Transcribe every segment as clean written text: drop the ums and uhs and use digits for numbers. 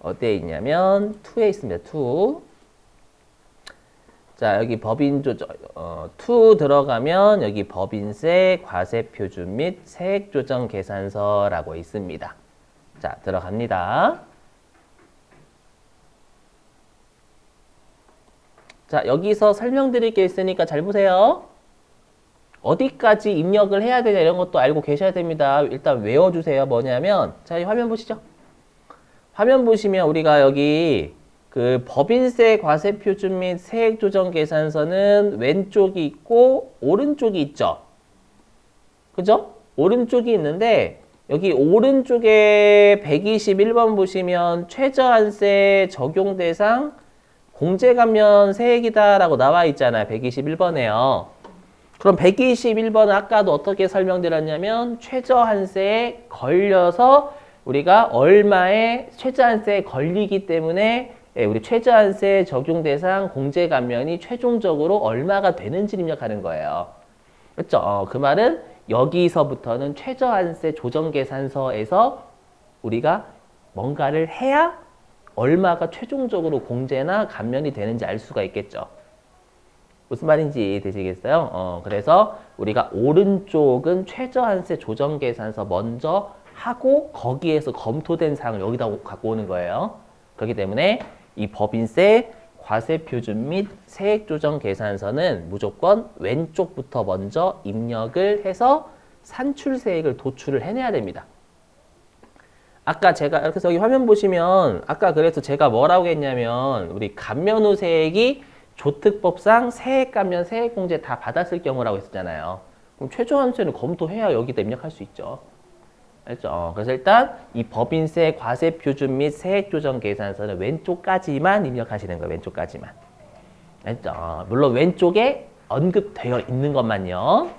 어디에 있냐면 2에 있습니다. 2. 자, 여기 법인 조정 2 들어가면 여기 법인세, 과세 표준 및 세액 조정 계산서라고 있습니다. 자, 들어갑니다. 자, 여기서 설명드릴 게 있으니까 잘 보세요. 어디까지 입력을 해야 되냐 이런 것도 알고 계셔야 됩니다. 일단 외워주세요. 뭐냐면 자, 이 화면 보시죠. 화면 보시면 우리가 여기 그 법인세 과세 표준 및 세액 조정 계산서는 왼쪽이 있고 오른쪽이 있죠. 그죠? 오른쪽이 있는데 여기 오른쪽에 121번 보시면 최저한세 적용 대상 공제감면 세액이다라고 나와 있잖아요. 121번에요. 그럼 121번은 아까도 어떻게 설명드렸냐면 최저한세에 걸려서 우리가 얼마의 최저한세에 걸리기 때문에 우리 최저한세 적용 대상 공제감면이 최종적으로 얼마가 되는지 입력하는 거예요. 그렇죠? 그 말은 여기서부터는 최저한세 조정계산서에서 우리가 뭔가를 해야 얼마가 최종적으로 공제나 감면이 되는지 알 수가 있겠죠. 무슨 말인지 되시겠어요? 그래서 우리가 오른쪽은 최저한세 조정계산서 먼저 하고 거기에서 검토된 사항을 여기다 갖고 오는 거예요. 그렇기 때문에 이 법인세, 과세표준 및 세액조정계산서는 무조건 왼쪽부터 먼저 입력을 해서 산출세액을 도출을 해내야 됩니다. 아까 제가 그래서 여기 화면 보시면 아까 그래서 제가 뭐라고 했냐면 우리 감면 후 세액이 조특법상 세액 감면, 세액 공제 다 받았을 경우라고 했었잖아요. 그럼 최저한세는 검토해야 여기다 입력할 수 있죠. 알죠? 그래서 일단 이 법인세, 과세 표준 및 세액 조정 계산서는 왼쪽까지만 입력하시는 거예요. 왼쪽까지만. 알죠? 물론 왼쪽에 언급되어 있는 것만요.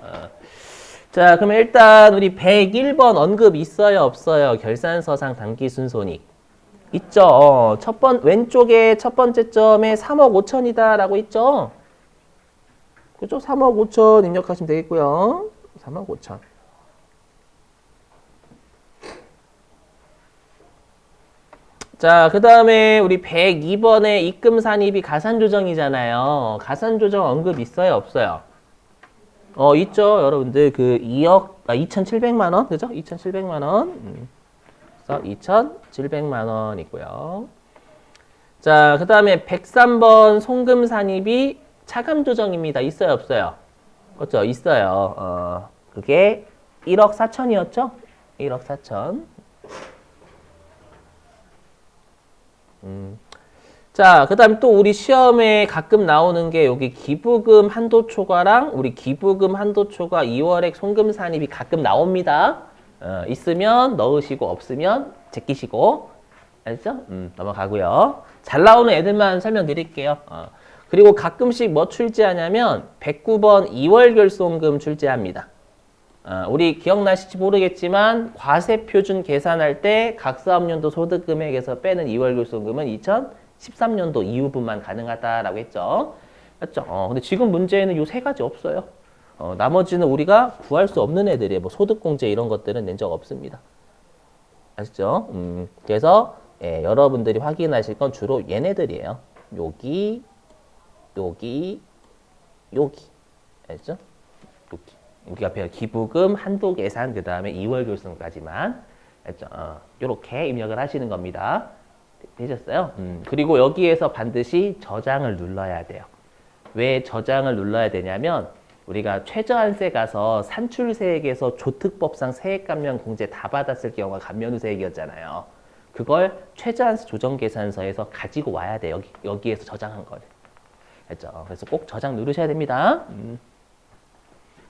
자, 그러면 일단 우리 101번 언급 있어요, 없어요? 결산서상 당기 순손익. 있죠. 왼쪽에 첫 번째 점에 3억 5천이다라고 있죠. 그죠? 3억 5천 입력하시면 되겠고요. 3억 5천. 자, 그 다음에 우리 102번에 입금 산입이 가산조정이잖아요. 가산조정 언급 있어요, 없어요? 있죠. 여러분들 그 2,700만 원, 그죠? 2,700만 원. 그래서 2,700만 원 있고요. 자, 그 다음에 103번 송금 산입이 차감 조정입니다. 있어요, 없어요? 그렇죠? 있어요. 그게 1억 4천이었죠? 1억 4천. 자, 그 다음에 또 우리 시험에 가끔 나오는 게 여기 기부금 한도 초과랑 우리 기부금 한도 초과 2월액 송금 산입이 가끔 나옵니다. 있으면 넣으시고 없으면 제끼시고. 알죠? 넘어가고요. 잘 나오는 애들만 설명드릴게요. 그리고 가끔씩 뭐 출제하냐면 109번 2월 결손금 출제합니다. 우리 기억나실지 모르겠지만 과세표준 계산할 때 각 사업연도 소득금액에서 빼는 2월 결손금은 2013년도 이후분만 가능하다라고 했죠. 맞죠? 근데 지금 문제에는 요 세 가지 없어요. 나머지는 우리가 구할 수 없는 애들이에요. 뭐 소득공제 이런 것들은 낸 적 없습니다. 아시죠? 그래서 여러분들이 확인하실 건 주로 얘네들이에요. 여기, 여기, 여기. 알죠? 여기. 여기 앞에 기부금, 한도 계산, 그 다음에 2월 결손까지만. 알죠? 이렇게 입력을 하시는 겁니다. 되셨어요? 그리고 여기에서 반드시 저장을 눌러야 돼요. 왜 저장을 눌러야 되냐면 우리가 최저한세 가서 산출세액에서 조특법상 세액감면 공제 다 받았을 경우가 감면 후 세액이었잖아요. 그걸 최저한세 조정계산서에서 가지고 와야 돼. 여기에서 저장한 거를. 알죠? 그래서 꼭 저장 누르셔야 됩니다.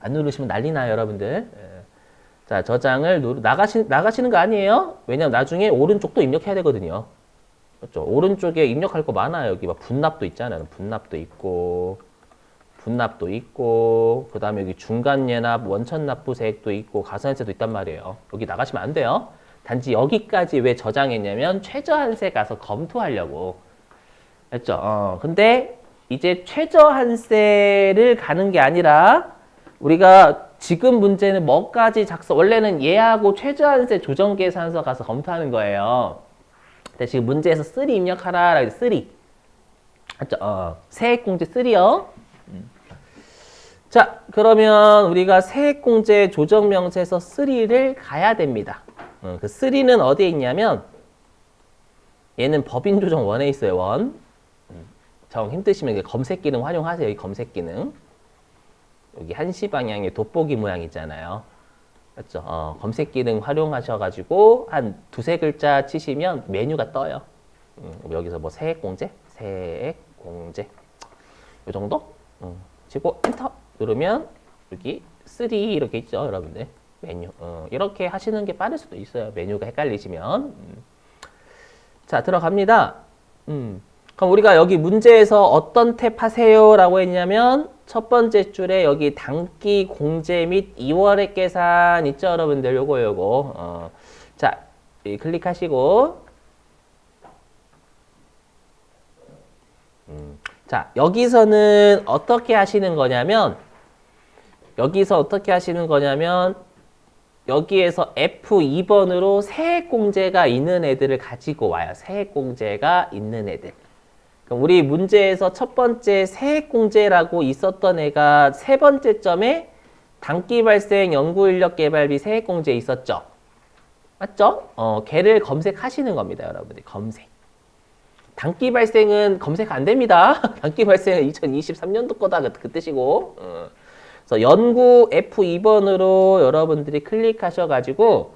안 누르시면 난리 나요, 여러분들. 자, 저장을 나가시는 거 아니에요? 왜냐면 나중에 오른쪽도 입력해야 되거든요. 그렇죠? 오른쪽에 입력할 거 많아요. 여기 막 분납도 있잖아요. 분납도 있고, 그 다음에 여기 중간예납, 원천납부세액도 있고, 가산세도 있단 말이에요. 여기 나가시면 안 돼요. 단지 여기까지 왜 저장했냐면 최저한세 가서 검토하려고. 했죠? 근데 이제 최저한세를 가는 게 아니라 우리가 지금 문제는 뭐까지 원래는 얘하고 최저한세 조정계산서 가서 검토하는 거예요. 근데 지금 문제에서 3 입력하라. 3. 맞죠? 세액공제 3요. 자, 그러면 우리가 세액공제 조정명세서 3를 가야 됩니다. 그 3는 어디에 있냐면 얘는 법인조정 1에 있어요. 1. 정 힘드시면 검색 기능 활용하세요. 이 검색 기능. 여기 한시 방향에 돋보기 모양 있잖아요. 맞죠? 검색 기능 활용하셔가지고 한 두세 글자 치시면 메뉴가 떠요. 여기서 뭐 세액공제, 세액공제 요 정도? 치고 엔터 누르면 여기 3 이렇게 있죠, 여러분들. 메뉴. 이렇게 하시는 게 빠를 수도 있어요. 메뉴가 헷갈리시면. 자, 들어갑니다. 그럼 우리가 여기 문제에서 어떤 탭 하세요? 라고 했냐면 첫 번째 줄에 여기 단기 공제 및 2월의 계산 있죠, 여러분들. 요거. 자, 여기 클릭하시고 자, 여기서는 어떻게 하시는 거냐면 여기에서 F2번으로 세액공제가 있는 애들을 가지고 와요. 세액공제가 있는 애들. 그럼 우리 문제에서 첫 번째 세액공제라고 있었던 애가 세 번째 점에 단기 발생 연구인력 개발비 세액공제 있었죠? 맞죠? 걔를 검색하시는 겁니다, 여러분들. 검색. 단기 발생은 검색 안 됩니다. 단기 발생은 2023년도 거다 그 뜻이고. 그래서 연구 F2번으로 여러분들이 클릭하셔가지고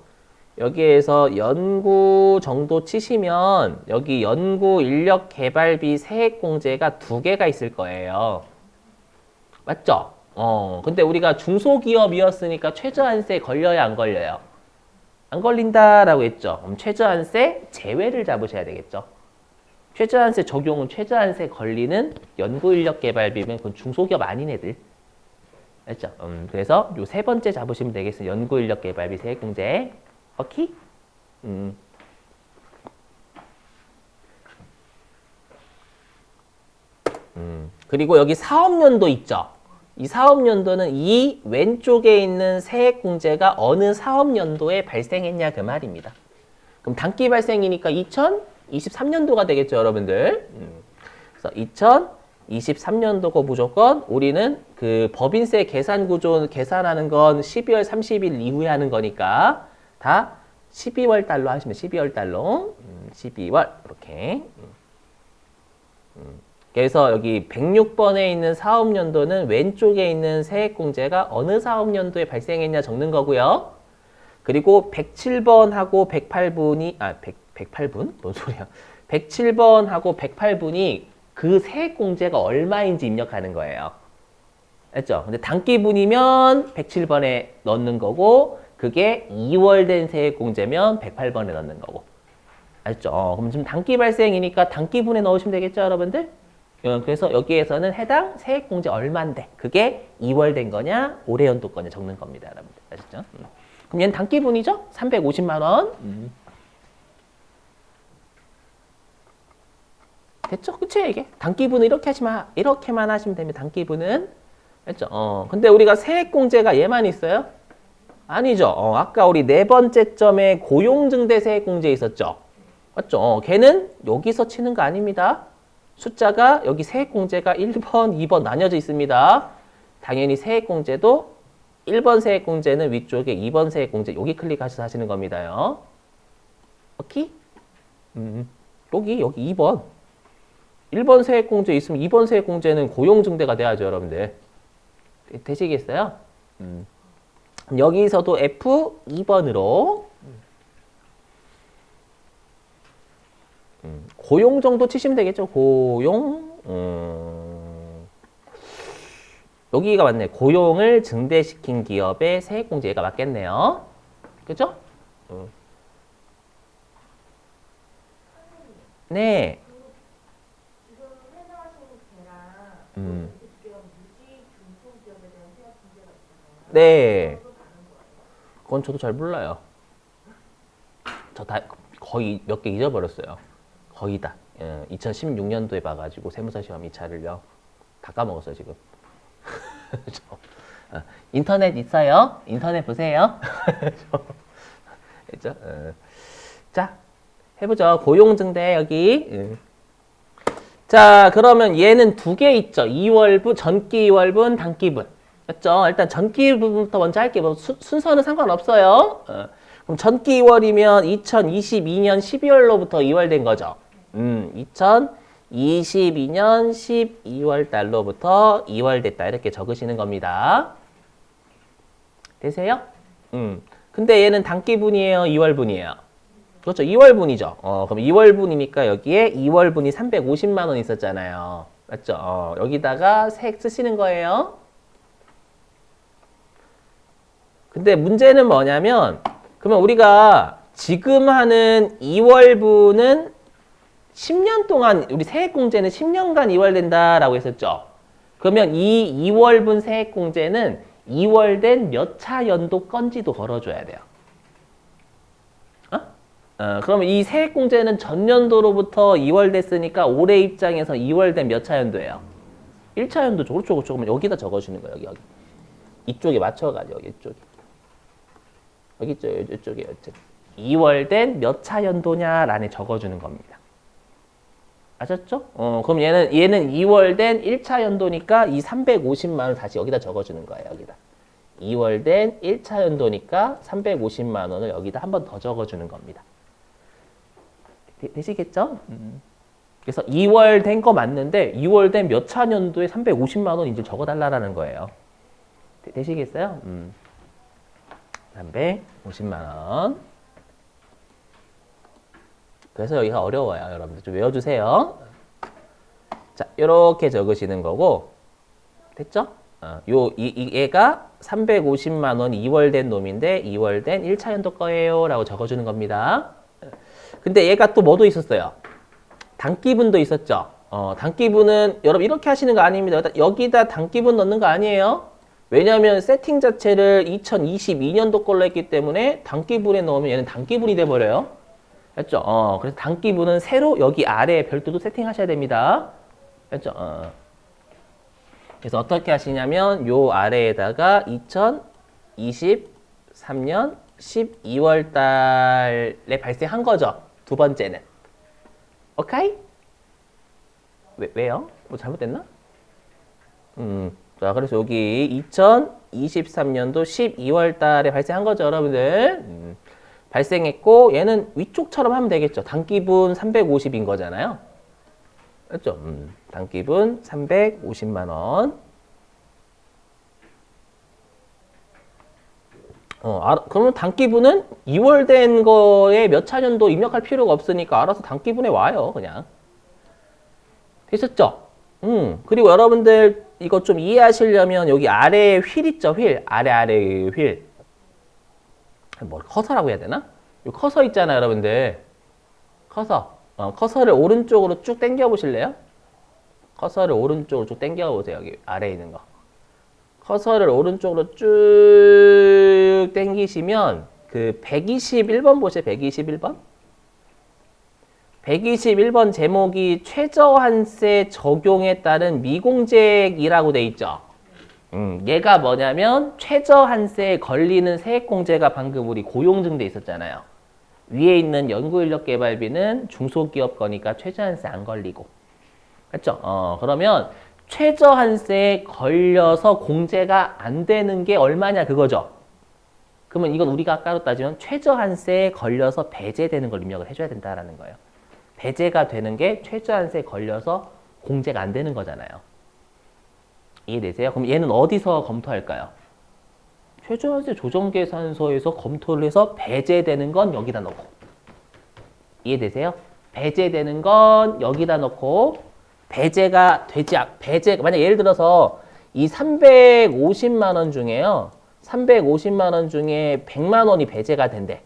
여기에서 연구 정도 치시면 여기 연구 인력 개발비 세액공제가 2개가 있을 거예요. 맞죠? 근데 우리가 중소기업이었으니까 최저한세 걸려야 안 걸려요? 안 걸린다라고 했죠. 그럼 최저한세 제외를 잡으셔야 되겠죠. 최저한세 적용은 최저한세 걸리는 연구인력 개발비면 그건 중소기업 아닌 애들. 알죠? 그래서 요 세 번째 잡으시면 되겠어요. 연구인력 개발비 세액공제. 오케이? 그리고 여기 사업연도 있죠? 이 사업연도는 이 왼쪽에 있는 세액공제가 어느 사업연도에 발생했냐 그 말입니다. 그럼 단기 발생이니까 2023년도가 되겠죠, 여러분들. 그래서 2023년도고 무조건 우리는 그 법인세 계산 구조 계산하는 건 12월 30일 이후에 하는 거니까 다 12월 달로 하시면 12월 달로 12월 이렇게. 그래서 여기 106번에 있는 사업연도는 왼쪽에 있는 세액공제가 어느 사업연도에 발생했냐 적는 거고요. 그리고 107번하고 108분이 108분? 뭔 소리야? 107번하고 108분이 그 세액공제가 얼마인지 입력하는 거예요. 알죠? 근데 단기분이면 107번에 넣는 거고 그게 2월 된 세액공제면 108번에 넣는 거고. 알죠? 그럼 지금 단기 발생이니까 단기분에 넣으시면 되겠죠, 여러분들? 그래서 여기에서는 해당 세액공제 얼만데 그게 2월 된 거냐 올해 연도 거냐 적는 겁니다, 여러분들. 아시죠? 그럼 얘는 단기분이죠? 350만 원. 됐죠? 그치? 이게 단기분은 이렇게만 하시면 됩니다. 단기분은. 됐죠? 근데 우리가 세액공제가 얘만 있어요? 아니죠. 아까 우리 네 번째 점에 고용증대 세액공제 있었죠? 맞죠? 걔는 여기서 치는 거 아닙니다. 숫자가 여기 세액공제가 1번, 2번 나뉘어져 있습니다. 당연히 세액공제도 1번 세액공제는 위쪽에 2번 세액공제 여기 클릭하셔서 하시는 겁니다요. 오케이? 여기 2번. 1번 세액공제 있으면 2번 세액공제는 고용증대가 돼야죠, 여러분들. 되시겠어요? 여기서도 F2번으로 고용 정도 치시면 되겠죠. 고용. 여기가 맞네. 고용을 증대시킨 기업의 세액공제가 맞겠네요. 그죠? 네. 네. 그건 저도 잘 몰라요. 저 다 거의 몇 개 잊어버렸어요. 거의 다. 2016년도에 봐가지고 세무사 시험 2차를요. 다 까먹었어요, 지금. 인터넷 있어요? 인터넷 보세요. 그죠? 자, 해보죠. 고용증대 여기. 자, 그러면 얘는 두 개 있죠. 2월분, 전기 2월분, 단기분. 맞죠? 일단 전기분부터 먼저 할게요. 뭐 순서는 상관없어요. 그럼 전기 2월이면 2022년 12월로부터 2월 된 거죠. 2022년 12월 달로부터 2월 됐다. 이렇게 적으시는 겁니다. 되세요? 근데 얘는 단기분이에요? 2월분이에요? 그렇죠. 2월분이죠. 그럼 2월분이니까 여기에 2월분이 350만 원 있었잖아요. 맞죠? 여기다가 색 쓰시는 거예요. 근데 문제는 뭐냐면, 그러면 우리가 지금 하는 2월분은 10년 동안, 우리 세액공제는 10년간 2월 된다라고 했었죠. 그러면 이 2월분 세액공제는 2월 된 몇 차 연도 건지도 걸어줘야 돼요. 그러면 이 세액공제는 전년도로부터 2월 됐으니까 올해 입장에서 2월 된 몇 차 연도예요? 1차 연도죠. 그렇죠. 그렇죠. 그러면 여기다 적어주는 거예요. 여기. 이쪽에 맞춰가지고 여기 이쪽에. 여기 있죠. 이쪽에 2월 된 몇 차 연도냐란에 적어주는 겁니다. 아셨죠? 그럼 얘는 2월 된 1차 연도니까 이 350만 원 다시 여기다 적어주는 거예요. 여기다. 2월 된 1차 연도니까 350만 원을 여기다 한 번 더 적어주는 겁니다. 되시겠죠? 그래서 2월 된 거 맞는데 2월 된 몇 차 연도에 350만 원 이제 적어달라는 거예요. 되시겠어요? 350만 원. 그래서 여기가 어려워요. 여러분들 좀 외워주세요. 자, 이렇게 적으시는 거고 됐죠? 얘가 350만 원 2월 된 놈인데 2월 된 1차 연도 거예요 라고 적어주는 겁니다. 근데 얘가 또 뭐도 있었어요? 단기분도 있었죠? 단기분은 여러분 이렇게 하시는 거 아닙니다. 여기다 단기분 넣는 거 아니에요? 왜냐하면 세팅 자체를 2022년도 걸로 했기 때문에 단기분에 넣으면 얘는 단기분이 돼버려요. 됐죠? 그래서 단기분은 새로 여기 아래에 별도로 세팅하셔야 됩니다. 됐죠? 그래서 어떻게 하시냐면 요 아래에다가 2023년 12월 달에 발생한 거죠. 두 번째는. 오케이? 왜요? 뭐 잘못됐나? 자, 그래서 여기 2023년도 12월 달에 발생한 거죠, 여러분들. 발생했고 얘는 위쪽처럼 하면 되겠죠. 단기분 350인 거잖아요. 맞죠? 단기분 350만 원. 그러면 단기분은 2월 된 거에 몇 차 년도 입력할 필요가 없으니까 알아서 단기분에 와요, 그냥. 됐었죠? 그리고 여러분들 이거 좀 이해하시려면 여기 아래에 휠 있죠, 휠. 아래에 휠. 뭐 커서라고 해야 되나? 요 커서 있잖아요, 여러분들. 커서. 커서를 오른쪽으로 쭉 당겨 보실래요? 커서를 오른쪽으로 쭉 당겨 보세요. 여기 아래에 있는 거. 커서를 오른쪽으로 쭉 당기시면 그 121번 보세요. 121번. 121번 제목이 최저한세 적용에 따른 미공제액이라고 돼 있죠. 얘가 뭐냐면 최저한세에 걸리는 세액공제가 방금 우리 고용증대 있었잖아요. 위에 있는 연구인력개발비는 중소기업 거니까 최저한세 안 걸리고. 그렇죠? 그러면 최저한세에 걸려서 공제가 안 되는 게 얼마냐 그거죠. 그러면 이건 우리가 아까로 따지면 최저한세에 걸려서 배제되는 걸 입력을 해줘야 된다라는 거예요. 배제가 되는 게 최저한세에 걸려서 공제가 안 되는 거잖아요. 이해되세요? 그럼 얘는 어디서 검토할까요? 최저한세 조정계산서에서 검토를 해서 배제되는 건 여기다 넣고. 이해되세요? 배제되는 건 여기다 넣고 배제가 만약 예를 들어서 이 350만 원 중에요. 350만 원 중에 100만 원이 배제가 된대.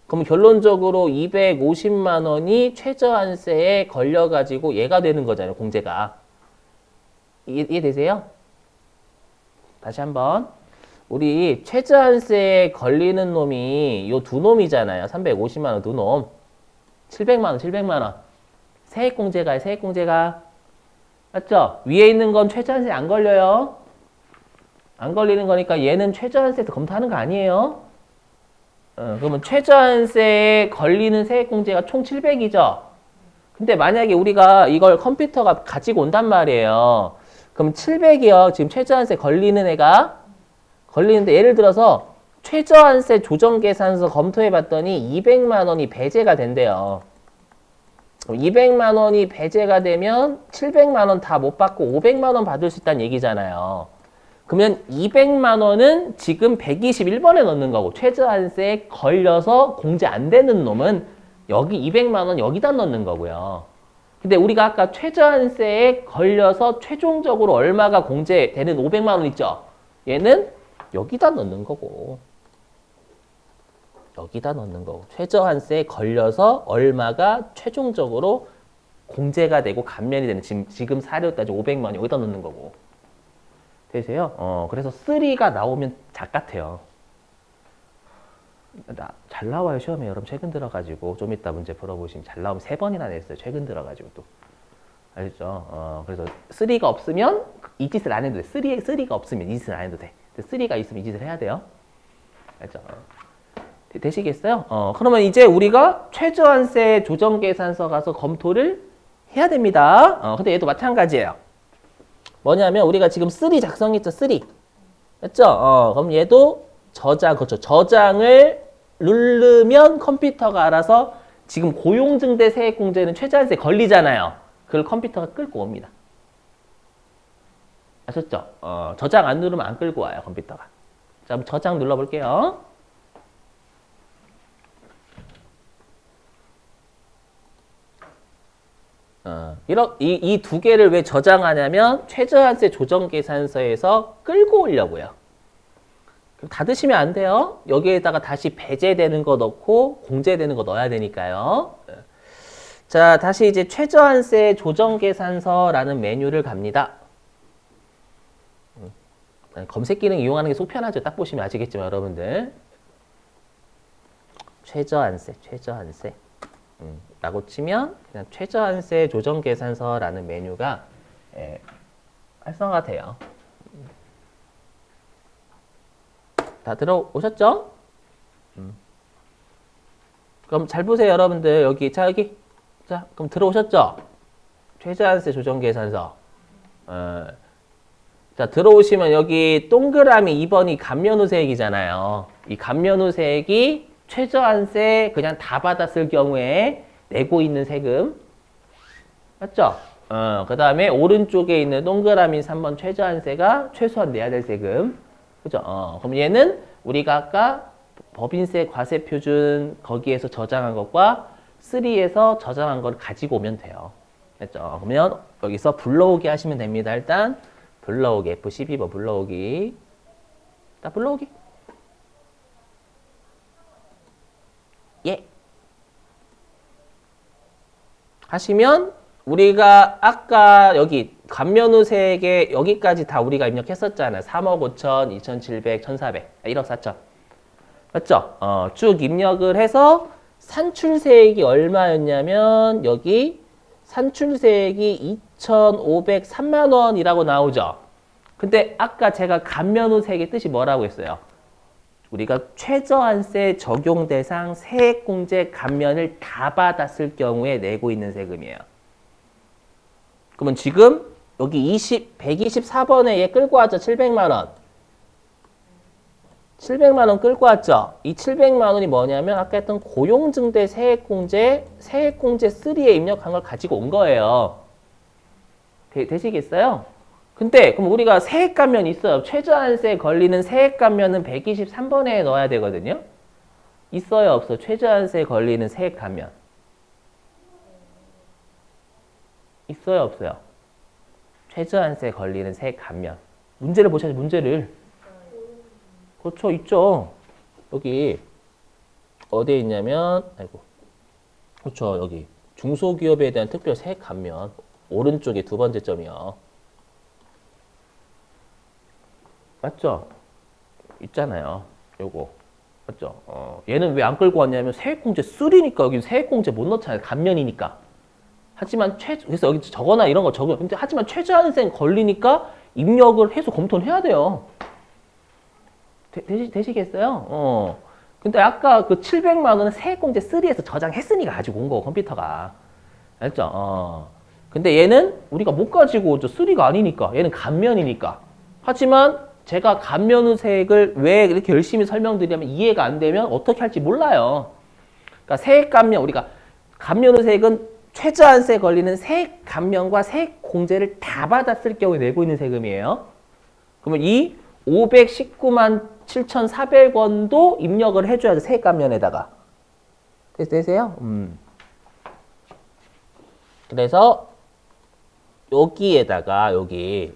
그럼 결론적으로 250만 원이 최저한세에 걸려가지고 얘가 되는 거잖아요. 공제가. 이해되세요? 다시 한번. 우리 최저한세에 걸리는 놈이 요 두 놈이잖아요. 350만 원 두 놈. 700만 원, 700만 원. 세액공제가요, 세액공제가. 맞죠? 위에 있는 건 최저한세 안 걸려요. 안 걸리는 거니까 얘는 최저한세에서 검토하는 거 아니에요. 그러면 최저한세에 걸리는 세액공제가 총 700이죠. 근데 만약에 우리가 이걸 컴퓨터가 가지고 온단 말이에요. 그럼 700이요. 지금 최저한세 걸리는 애가 걸리는데 예를 들어서 최저한세 조정계산서 검토해 봤더니 200만 원이 배제가 된대요. 200만 원이 배제가 되면 700만 원 다 못 받고 500만 원 받을 수 있다는 얘기잖아요. 그러면 200만 원은 지금 121번에 넣는 거고 최저한세에 걸려서 공제 안 되는 놈은 여기 200만 원 여기다 넣는 거고요. 근데 우리가 아까 최저한세에 걸려서 최종적으로 얼마가 공제되는 500만 원 있죠? 얘는 여기다 넣는 거고. 여기다 넣는 거고. 최저한세에 걸려서 얼마가 최종적으로 공제가 되고 감면이 되는 지금 사료 따지고 500만 원 여기다 넣는 거고. 되세요? 그래서 3가 나오면 작 같아요. 잘 나와요 시험에. 여러분 최근 들어가지고 좀 이따 문제 풀어보시면 잘 나오면 3번이나 냈어요. 최근 들어가지고 또. 알죠? 그래서 3가 없으면 이 짓을 안 해도 돼. 3가 없으면 이 짓을 안 해도 돼. 3가 있으면 이 짓을 해야 돼요. 알죠? 되시겠어요? 그러면 이제 우리가 최저한세 조정계산서 가서 검토를 해야 됩니다. 근데 얘도 마찬가지예요. 뭐냐면 우리가 지금 3 작성했죠. 3. 맞죠? 그럼 얘도 저장, 그렇죠. 저장을 누르면 컴퓨터가 알아서 지금 고용증대 세액공제는 최저한세 걸리잖아요. 그걸 컴퓨터가 끌고 옵니다. 아셨죠? 저장 안 누르면 안 끌고 와요, 컴퓨터가. 자, 그럼 저장 눌러볼게요. 이 두 개를 왜 저장하냐면 최저한세 조정계산서에서 끌고 오려고요. 닫으시면 안 돼요. 여기에다가 다시 배제되는 거 넣고 공제되는 거 넣어야 되니까요. 자, 다시 이제 최저한세 조정계산서라는 메뉴를 갑니다. 검색 기능 이용하는 게 속 편하죠. 딱 보시면 아시겠지만 여러분들. 최저한세 라고 치면 그냥 최저한세 조정계산서라는 메뉴가 활성화돼요. 다 들어오셨죠? 그럼 잘 보세요, 여러분들. 여기, 자, 그럼 들어오셨죠? 최저한세 조정계산서. 자, 들어오시면 여기 동그라미 2번이 감면후세액이잖아요. 이 감면후세액이 최저한세 그냥 다 받았을 경우에 내고 있는 세금. 맞죠? 그 다음에 오른쪽에 있는 동그라미 3번 최저한세가 최소한 내야 될 세금. 그죠? 그럼 얘는 우리가 아까 법인세 과세표준 거기에서 저장한 것과 3에서 저장한 걸 가지고 오면 돼요. 됐죠? 그러면 여기서 불러오기 하시면 됩니다. 일단 불러오기 F12번 불러오기. 딱 불러오기. 예. 하시면 우리가 아까 여기 감면후세액에 여기까지 다 우리가 입력했었잖아요. 3억 5천, 2,700, 1,400, 1억 4천. 맞죠? 쭉 입력을 해서 산출세액이 얼마였냐면 여기 산출세액이 2,503만 원이라고 나오죠. 근데 아까 제가 감면후세액의 뜻이 뭐라고 했어요? 우리가 최저한세 적용 대상 세액공제 감면을 다 받았을 경우에 내고 있는 세금이에요. 그러면 지금 여기 124번에 얘 끌고 왔죠. 700만 원. 700만 원 끌고 왔죠. 이 700만 원이 뭐냐면 아까 했던 고용증대 세액공제 3에 입력한 걸 가지고 온 거예요. 되시겠어요? 근데 그럼 우리가 세액 감면이 있어요. 최저한세에 걸리는 세액 감면은 123번에 넣어야 되거든요. 있어요, 없어요? 최저한세에 걸리는 세액 감면. 있어요, 없어요? 최저한세에 걸리는 세액 감면. 문제를 보셔야죠, 문제를. 그렇죠, 있죠. 여기 어디에 있냐면, 아이고, 그렇죠, 여기 중소기업에 대한 특별 세액 감면. 오른쪽에 두 번째 점이요. 맞죠? 있잖아요. 요거. 맞죠? 얘는 왜 안 끌고 왔냐면 세액공제 3니까 여기 세액공제 못 넣잖아요. 감면이니까. 하지만 그래서 여기 적어나 이런 거 적어. 근데 하지만 최저한세 걸리니까 입력을 해서 검토를 해야 돼요. 되시겠어요? 근데 아까 그 700만 원은 세액공제 3에서 저장했으니까 가지고 온 거고, 컴퓨터가. 알죠? 근데 얘는 우리가 못 가지고 오죠. 3가 아니니까. 얘는 감면이니까. 하지만 제가 감면세액을 왜 이렇게 열심히 설명드리냐면 이해가 안 되면 어떻게 할지 몰라요. 그러니까 세액 감면, 우리가 감면세액은 최저한세에 걸리는 세액 감면과 세액 공제를 다 받았을 경우에 내고 있는 세금이에요. 그러면 이 519만 7,400원도 입력을 해줘야죠. 세액 감면에다가. 되세요? 그래서 여기에다가 여기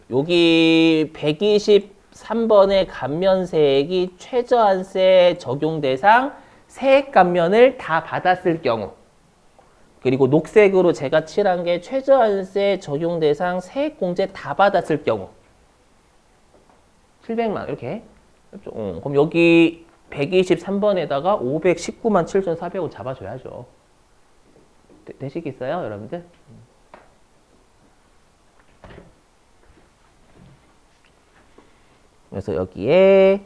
123번의 감면세액이 최저한세 적용 대상 세액 감면을 다 받았을 경우, 그리고 녹색으로 제가 칠한 게 최저한세 적용 대상 세액 공제 다 받았을 경우 700만 원 이렇게. 그럼 여기 123번에다가 519만 7,400원 잡아줘야죠. 되시겠어요, 여러분들? 그래서 여기에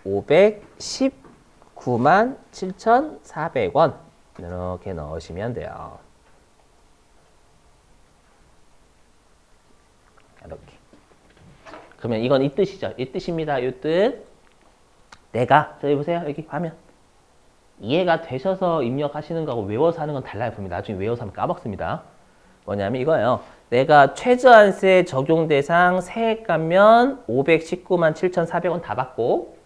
519만 7,400원 이렇게 넣으시면 돼요. 이렇게. 그러면 이건 이 뜻이죠. 이 뜻입니다. 이 뜻. 내가, 저기 보세요. 여기 화면. 이해가 되셔서 입력하시는 거하고 외워서 하는 건 달라요. 보면 나중에 외워서 하면 까먹습니다. 뭐냐면 이거예요. 내가 최저한세 적용 대상 세액 감면 519만 7,400원 다 받고,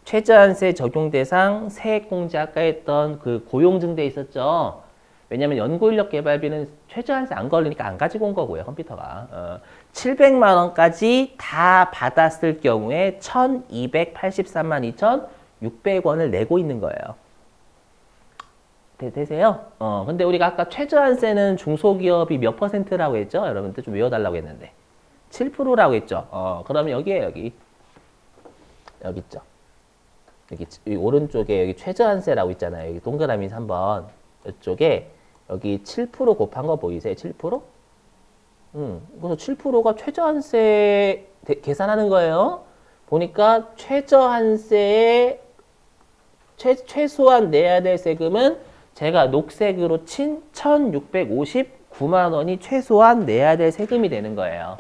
최저한세 적용 대상 세액 공제 아까 했던 그 고용증대 있었죠. 왜냐면 연구인력 개발비는 최저한세 안 걸리니까 안 가지고 온 거고요, 컴퓨터가. 700만 원까지 다 받았을 경우에 1,283만 2,600원을 내고 있는 거예요. 되세요? 근데 우리가 아까 최저한세는 중소기업이 몇 %라고 했죠? 여러분들 좀 외워달라고 했는데. 7%라고 했죠? 그러면 여기에요, 여기. 여기 있죠? 여기 오른쪽에 여기 최저한세라고 있잖아요. 여기 동그라미 3번. 이쪽에 여기 7% 곱한 거 보이세요? 7%? 그래서 7%가 최저한세 계산하는 거예요. 보니까 최저한세에 최소한 내야 될 세금은 제가 녹색으로 친 1,659만 원이 최소한 내야 될 세금이 되는 거예요.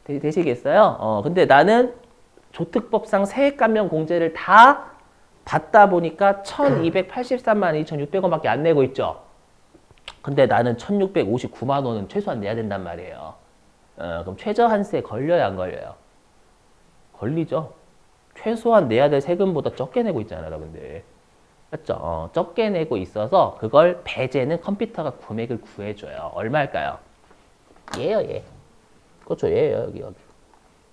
되시겠어요? 근데 나는 조특법상 세액감면 공제를 다 받다 보니까 1,283만 2,600원밖에 안 내고 있죠. 근데 나는 1,659만 원은 최소한 내야 된단 말이에요. 그럼 최저한세 걸려야 안 걸려요? 걸리죠. 최소한 내야 될 세금보다 적게 내고 있잖아요, 여러분들. 맞죠? 적게 내고 있어서 그걸 배제는 컴퓨터가 금액을 구해줘요. 얼마일까요? 얘요, 얘. 그렇죠, 얘예요, 여기.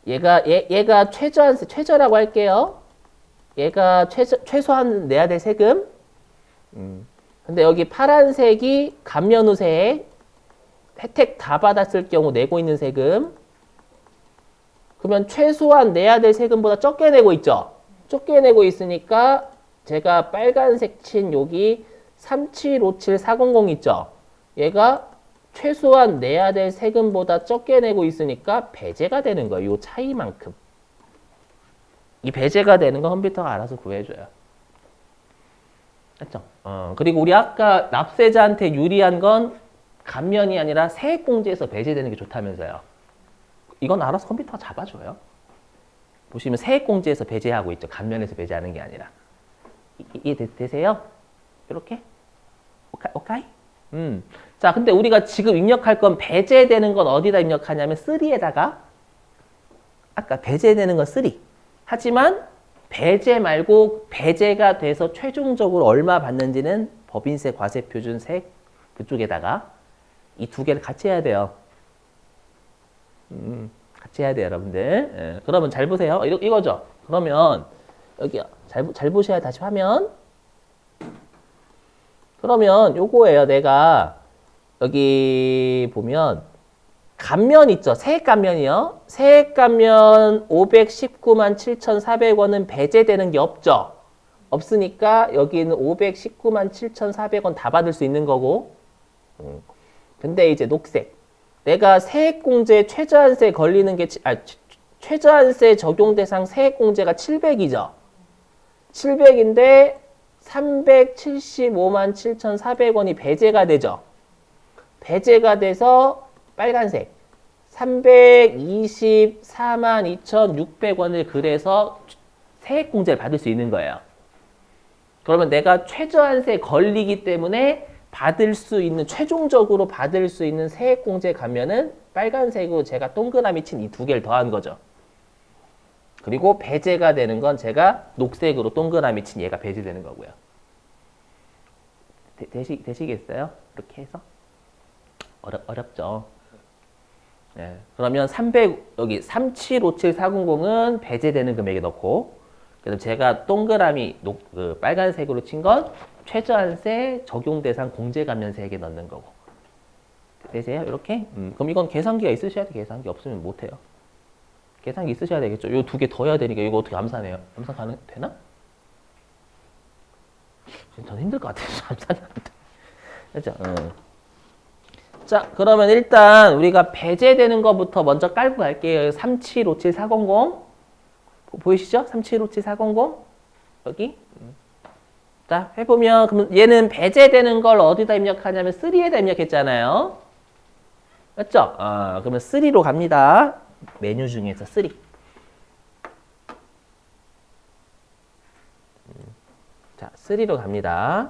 얘가 최저한세, 최저라고 할게요. 얘가 최소한 내야 될 세금. 근데 여기 파란색이 감면 후 세액, 혜택 다 받았을 경우 내고 있는 세금. 그러면 최소한 내야 될 세금보다 적게 내고 있죠. 적게 내고 있으니까 제가 빨간색 친 여기 3757400 있죠. 얘가 최소한 내야 될 세금보다 적게 내고 있으니까 배제가 되는 거예요. 이 차이만큼. 이 배제가 되는 거 컴퓨터가 알아서 구해줘요. 맞죠? 그리고 우리 아까 납세자한테 유리한 건 감면이 아니라 세액공제에서 배제되는 게 좋다면서요. 이건 알아서 컴퓨터가 잡아줘요. 보시면 세액공제에서 배제하고 있죠. 감면에서 배제하는 게 아니라. 이해 되세요? 이렇게? 오케이? 자, 근데 우리가 지금 입력할 건 배제되는 건 어디다 입력하냐면 3에다가 아까 배제되는 건 3. 하지만 배제 말고 배제가 돼서 최종적으로 얼마 받는지는 법인세, 과세표준세 그쪽에다가 이 두 개를 같이 해야 돼요. 같이 해야 돼요, 여러분들. 예, 그러면 잘 보세요. 이거죠. 그러면 여기 잘 보셔야 다시 화면. 그러면 요거예요. 내가 여기 보면 감면 있죠. 세액 감면이요. 세액 감면 519만 7,400원은 배제되는 게 없죠. 없으니까 여기는 519만 7,400원 다 받을 수 있는 거고. 근데 이제 녹색. 내가 세액공제 최저한세 걸리는 게 최저한세 적용 대상 세액공제가 700이죠. 700인데 375만 7,400원이 배제가 되죠. 배제가 돼서 빨간색 324만 2,600원을 그래서 세액공제를 받을 수 있는 거예요. 그러면 내가 최저한세에 걸리기 때문에 받을 수 있는, 최종적으로 받을 수 있는 세액공제 가면은 빨간색으로 제가 동그라미 친 이 두 개를 더한 거죠. 그리고 배제가 되는 건 제가 녹색으로 동그라미 친 얘가 배제되는 거고요. 되시겠어요? 이렇게 해서? 어렵죠. 네. 그러면 300, 여기 3757400은 배제되는 금액에 넣고, 그래서 제가 동그라미 그 빨간색으로 친 건 최저한세 적용 대상 공제감면세액에 넣는 거고. 되세요? 이렇게? 그럼 이건 계산기가 있으셔야 돼. 계산기 없으면 못해요. 계산기 있으셔야 되겠죠. 요 두 개 더 해야 되니까 이거 어떻게 암산해요? 암산 되나? 저는 힘들 것 같아요. 암산이 안 돼. 그렇죠? 자, 그러면 일단 우리가 배제되는 것부터 먼저 깔고 갈게요. 3757400 보이시죠? 3757400 여기. 자, 해보면 그럼 얘는 배제되는 걸 어디다 입력하냐면 3에다 입력했잖아요. 맞죠? 그러면 3로 갑니다. 메뉴 중에서 3. 자, 3로 갑니다.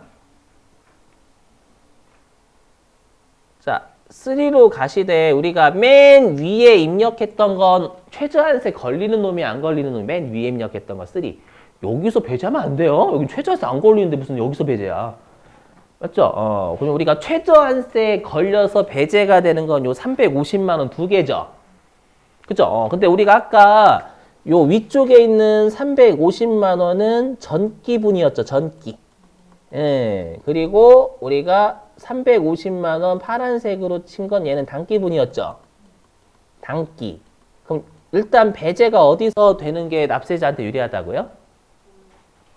자, 3로 가시되 우리가 맨 위에 입력했던 건 최저한세 걸리는 놈이 안 걸리는 놈이 맨 위에 입력했던 거 3. 여기서 배제하면 안 돼요. 여기 최저한세 안 걸리는데 무슨 여기서 배제야. 맞죠? 그럼 우리가 최저한세에 걸려서 배제가 되는 건 요 350만 원 두 개죠. 그죠? 근데 우리가 아까 요 위쪽에 있는 350만 원은 전기분이었죠. 전기. 예. 그리고 우리가 350만 원 파란색으로 친 건 얘는 단기분이었죠. 단기. 그럼 일단 배제가 어디서 되는 게 납세자한테 유리하다고요?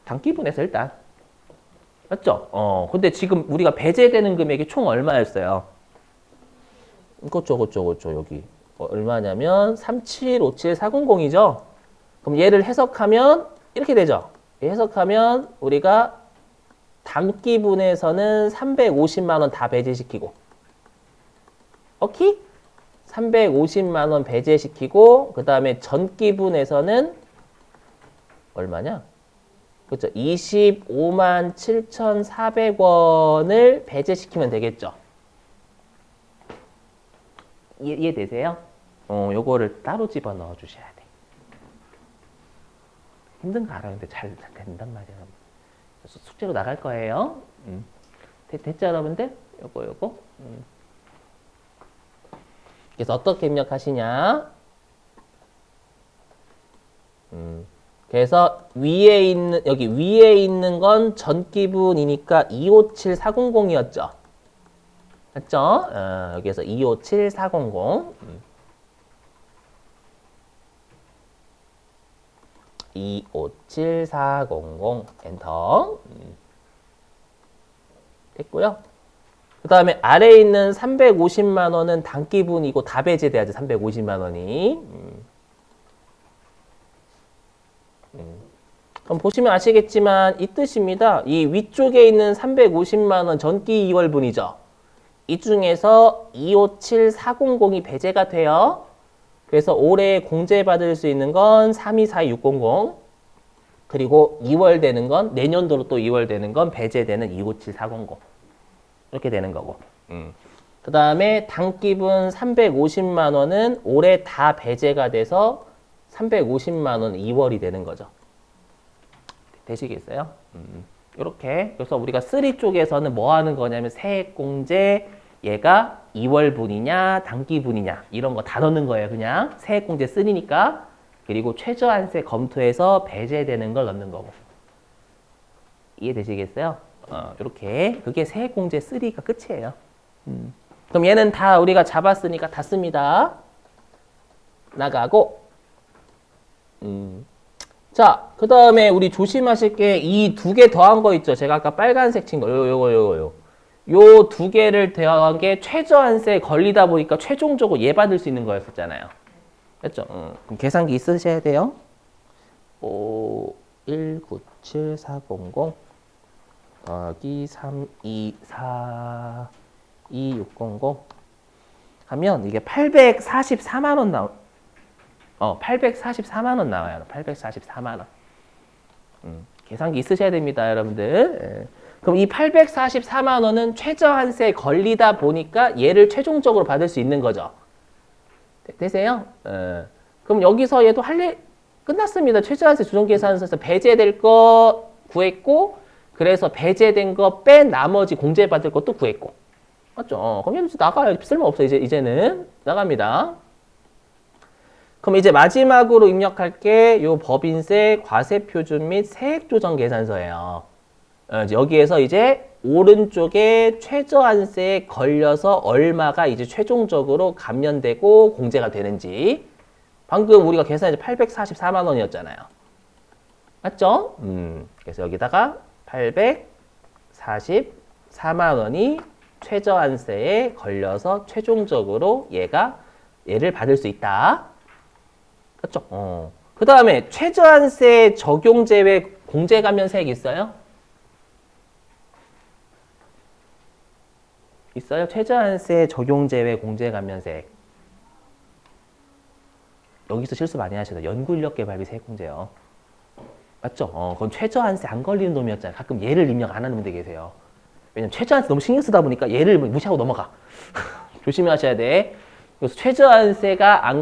단기분에서 일단. 맞죠? 근데 지금 우리가 배제되는 금액이 총 얼마였어요? 그쵸, 여기. 얼마냐면 3757400이죠? 그럼 얘를 해석하면 이렇게 되죠? 해석하면 우리가 단기분에서는 350만 원 다 배제시키고, 오케이? 350만 원 배제시키고, 그 다음에 전기분에서는 얼마냐? 그렇죠. 25만 7,400원을 배제시키면 되겠죠. 이해되세요? 요거를 따로 집어 넣어 주셔야 돼. 힘든 거 알아요. 근데 잘 된단 말이야. 숙제로 나갈 거예요. 됐죠, 여러분들? 요거. 그래서 어떻게 입력하시냐? 그래서 여기 위에 있는 건 전기분이니까 257400이었죠. 맞죠? 여기에서 257400. 257400 엔터. 됐고요. 그 다음에 아래에 있는 350만 원은 단기분이고 다 배제돼야지 350만 원이. 그럼 보시면 아시겠지만 이 뜻입니다. 이 위쪽에 있는 350만 원 전기 2월분이죠. 이 중에서 257400이 배제가 돼요. 그래서 올해 공제받을 수 있는 건 324600. 그리고 2월 되는 건 내년도로 또 2월 되는 건 배제되는 257400. 이렇게 되는 거고. 그 다음에 단기분 350만 원은 올해 다 배제가 돼서 350만 원 2월이 되는 거죠. 되시겠어요? 이렇게. 그래서 우리가 3 쪽에서는 뭐 하는 거냐면 세액공제 얘가 2월분이냐 단기분이냐 이런 거 다 넣는 거예요. 그냥 세액공제 3니까. 그리고 최저한세 검토해서 배제되는 걸 넣는 거고. 이해되시겠어요? 이렇게. 그게 세액공제 3가 끝이에요. 그럼 얘는 다 우리가 잡았으니까 다 씁니다. 나가고. 자, 그 다음에 우리 조심하실 게 이 두 개 더한 거 있죠. 제가 아까 빨간색 친 거, 요거. 요 두 개를 더한 게 최저한세에 걸리다 보니까 최종적으로 얘 받을 수 있는 거였었잖아요. 됐죠? 그럼 계산기 있으셔야 돼요. 197400 더하기 324 2600 하면 이게 844만 원 844만 원 나와요. 844만 원. 계산기 있으셔야 됩니다, 여러분들. 예. 그럼 이 844만 원은 최저한세에 걸리다 보니까 얘를 최종적으로 받을 수 있는 거죠. 되세요? 예. 그럼 여기서 얘도 할 일 끝났습니다. 최저한세 조정계산서에서 배제될 거 구했고, 그래서 배제된 거 뺀 나머지 공제받을 것도 구했고. 맞죠? 그럼 얘는 나가요. 쓸모없어. 이제는 나갑니다. 그럼 이제 마지막으로 입력할 게 요 법인세, 과세표준 및 세액조정계산서예요. 여기에서 이제 오른쪽에 최저한세에 걸려서 얼마가 이제 최종적으로 감면되고 공제가 되는지. 방금 우리가 계산한 844만 원이었잖아요. 맞죠? 그래서 여기다가 844만 원이 최저한세에 걸려서 최종적으로 얘를 받을 수 있다. 맞죠? 그 다음에 최저한세 적용 제외 공제 감면세액 있어요? 있어요? 최저한세 적용 제외 공제 감면세액. 여기서 실수 많이 하셔서 연구인력 개발비 세액공제요. 맞죠? 그건 최저한세 안 걸리는 놈이었잖아요. 가끔 얘를 입력 안 하는 분들 계세요. 왜냐면 최저한세 너무 신경 쓰다 보니까 얘를 무시하고 넘어가. 조심하셔야 돼. 그래서 최저한세가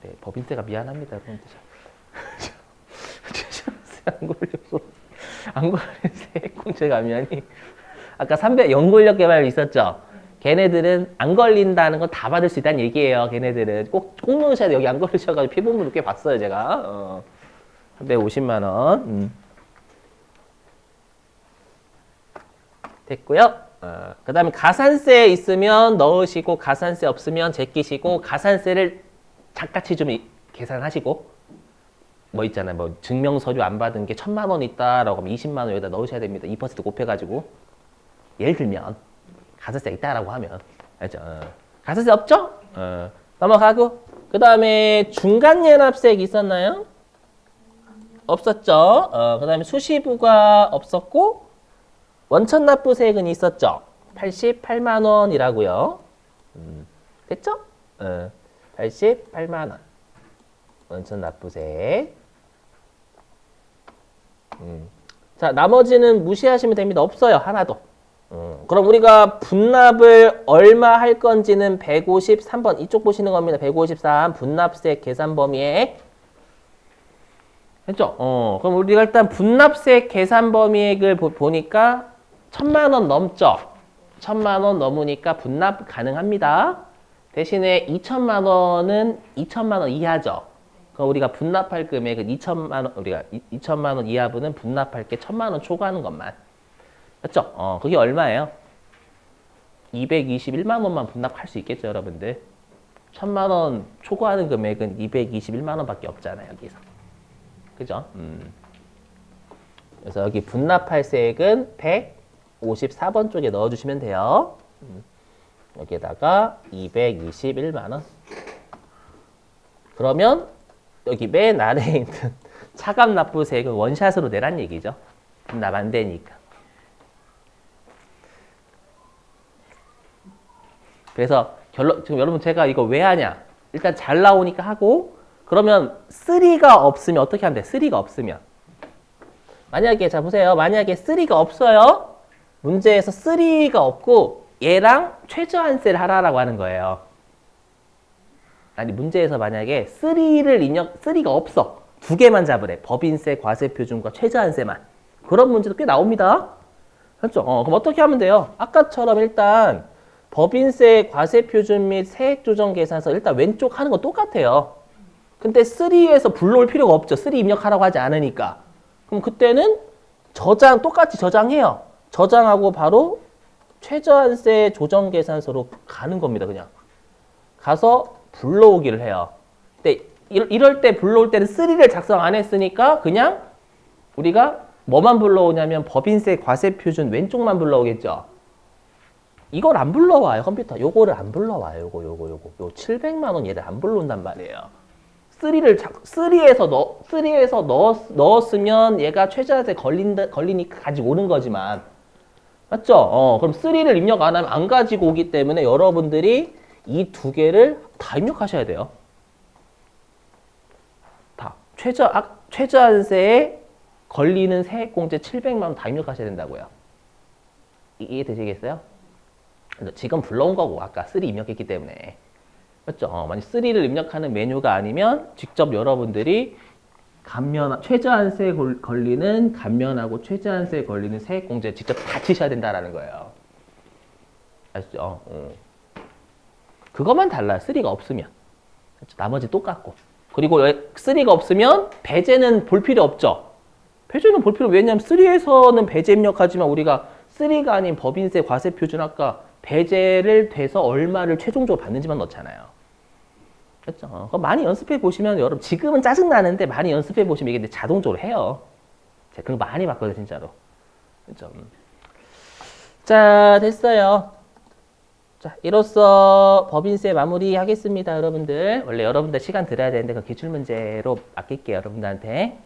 네, 법인세가 미안합니다. 최저한세 안 걸린 세액공제 감면이 아까 연구인력 개발 있었죠? 걔네들은 안 걸린다는 건 다 받을 수 있다는 얘기예요. 걔네들은 꼭 넣으셔야 돼요. 여기 안 걸리셔가지고 피부분을 꽤 봤어요, 제가. 350만 원. 됐고요. 그 다음에 가산세 있으면 넣으시고 가산세 없으면 제끼시고 가산세를 작같이 좀 계산하시고 뭐 있잖아요. 뭐 증명서류 안 받은 게 1,000만 원 있다라고 하면 20만 원 여기다 넣으셔야 됩니다. 2% 곱해가지고. 예를 들면 가산세 있다라고 하면 알죠? 가산세 없죠? 넘어가고 그 다음에 중간연합세액 있었나요? 없었죠? 그 다음에 수시부가 없었고 원천납부세액은 있었죠? 88만 원이라고요. 됐죠? 88만 원 원천납부세액. 자, 나머지는 무시하시면 됩니다. 없어요. 하나도. 그럼 우리가 분납을 얼마 할 건지는 153번 이쪽 보시는 겁니다. 153 분납세 계산 범위액 했죠? 그럼 우리가 일단 분납세 계산 범위액을 보니까 1,000만 원 넘죠? 1,000만 원 넘으니까 분납 가능합니다. 대신에 2,000만 원은 2,000만 원 이하죠? 그럼 우리가 분납할 금액은 2,000만 원, 우리가 2,000만 원 이하분은 분납할 게 1,000만 원 초과하는 것만. 맞죠? 그게 얼마예요? 221만 원만 분납할 수 있겠죠, 여러분들? 1,000만 원 초과하는 금액은 221만 원밖에 없잖아요, 여기서. 그죠? 그래서 여기 분납할 세액은 154번 쪽에 넣어주시면 돼요. 여기에다가 221만 원. 그러면 여기 맨 아래에 있는 차감납부세액은 원샷으로 내란 얘기죠. 분납 안 되니까. 그래서 지금 여러분 제가 이거 왜 하냐? 일단 잘 나오니까 하고 그러면 3가 없으면 어떻게 하면 돼? 3가 없으면. 만약에 자 보세요. 만약에 3가 없어요. 문제에서 3가 없고 얘랑 최저한세를 하라라고 하는 거예요. 아니 문제에서 만약에 3가 없어. 2개만 잡으래. 법인세, 과세표준과 최저한세만. 그런 문제도 꽤 나옵니다. 그렇죠? 그럼 어떻게 하면 돼요? 아까처럼 일단 법인세, 과세표준 및 세액조정계산서 일단 왼쪽 하는 거 똑같아요. 근데 3에서 불러올 필요가 없죠. 3 입력하라고 하지 않으니까. 그럼 그때는 똑같이 저장해요. 저장하고 바로 최저한세 조정계산서로 가는 겁니다. 그냥. 가서 불러오기를 해요. 근데 이럴 때 불러올 때는 3를 작성 안 했으니까 그냥 우리가 뭐만 불러오냐면 법인세, 과세표준 왼쪽만 불러오겠죠. 이걸 안 불러와요, 컴퓨터. 요거를 안 불러와요. 요거. 요 700만 원 얘를 안 불러온단 말이에요. 3에서 넣었으면 얘가 최저한테 걸리니까 가지고 오는 거지만. 맞죠? 그럼 3를 입력 안 하면 안 가지고 오기 때문에 여러분들이 이 두 개를 다 입력하셔야 돼요. 다. 최저한세에 걸리는 세액공제 700만 원 다 입력하셔야 된다고요. 이해되시겠어요? 지금 불러온 거고 아까 3 입력했기 때문에. 맞죠? 만약 3를 입력하는 메뉴가 아니면 직접 여러분들이 최저한세에 걸리는 감면하고 최저한세에 걸리는 세액공제 직접 다 치셔야 된다라는 거예요. 아시죠? 그것만 달라요. 3가 없으면. 그렇죠? 나머지 똑같고. 그리고 3가 없으면 배제는 볼 필요 없죠. 배제는 볼 필요, 왜냐면 3에서는 배제 입력하지만 우리가 3가 아닌 법인세 과세 표준 아까 배제를 돼서 얼마를 최종적으로 받는지만 넣잖아요. 그렇죠? 많이 연습해 보시면 여러분 지금은 짜증 나는데 많이 연습해 보시면 이게 자동적으로 해요. 제가 그거 많이 봤거든요, 진짜로. 그렇죠? 자, 됐어요. 자, 이로써 법인세 마무리 하겠습니다, 여러분들. 원래 여러분들 시간 들어야 되는데 그 기출문제로 맡길게요, 여러분들한테.